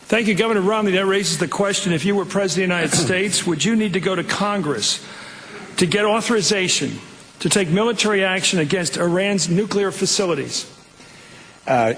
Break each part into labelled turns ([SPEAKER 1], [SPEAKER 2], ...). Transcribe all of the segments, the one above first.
[SPEAKER 1] Thank you, Governor Romney. That raises the question, if you were President of the United States, would you need to go to Congress to get authorization to take military action against Iran's nuclear facilities?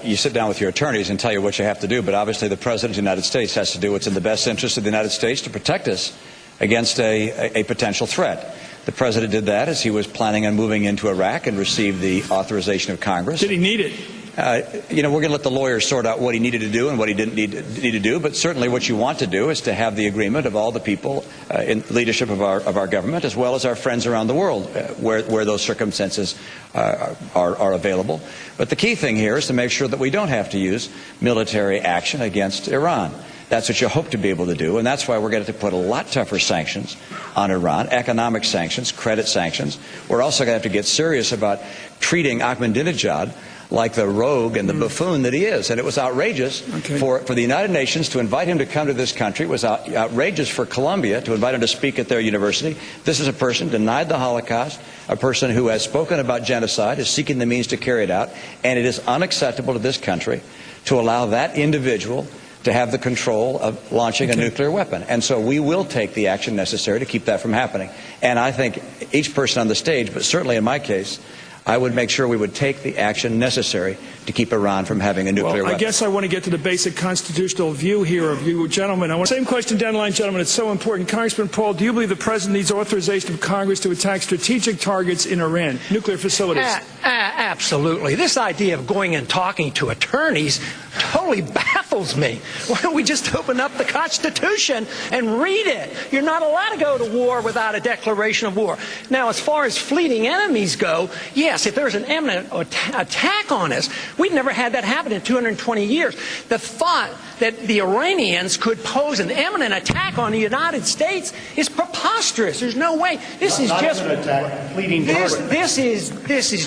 [SPEAKER 2] You sit down with your attorneys and tell you what you have to do, but obviously the President of the United States has to do what's in the best interest of the United States to protect us against a potential threat. The President did that as he was planning on moving into Iraq and received the authorization of Congress.
[SPEAKER 1] Did he need it?
[SPEAKER 2] We're going to let the lawyers sort out what he needed to do and what he didn't need to do, but certainly what you want to do is to have the agreement of all the people in leadership of our government, as well as our friends around the world where those circumstances are available. But the key thing here is to make sure that we don't have to use military action against Iran. That's what you hope to be able to do, and that's why we're going to put a lot tougher sanctions on Iran, economic sanctions, credit sanctions. We're also going to have to get serious about treating Ahmadinejad like the rogue and the buffoon that he is. And it was outrageous for the United Nations to invite him to come to this country. It was outrageous for Columbia to invite him to speak at their university. This is a person denied the Holocaust, a person who has spoken about genocide, is seeking the means to carry it out, and it is unacceptable to this country to allow that individual to have the control of launching a nuclear weapon. And so we will take the action necessary to keep that from happening. And I think each person on the stage, but certainly in my case, I would make sure we would take the action necessary to keep Iran from having a nuclear weapon.
[SPEAKER 1] I guess I want to get to the basic constitutional view here of you gentlemen. Same question down the line, gentlemen. It's so important. Congressman Paul, do you believe the President needs authorization of Congress to attack strategic targets in Iran, nuclear facilities?
[SPEAKER 3] Absolutely. This idea of going and talking to attorneys totally baffles me. Why don't we just open up the Constitution and read it? You're not allowed to go to war without a declaration of war. Now, as far as fleeting enemies go, yes, if there's an imminent attack on us, we've never had that happen in 220 years. The thought that the Iranians could pose an imminent attack on the United States is preposterous. There's no way. This is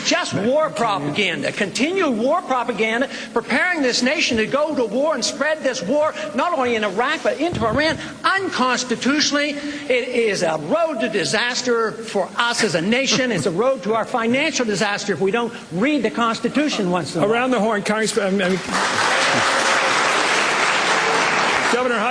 [SPEAKER 3] just war propaganda, continued war propaganda, preparing this nation to go to war and spread this war not only in Iraq but into Iran unconstitutionally. It is a road to disaster for us as a nation. It's a road to our financial disaster if we don't read the Constitution once in a while.
[SPEAKER 1] Around the horn, Congressman. Governor Hutchinson.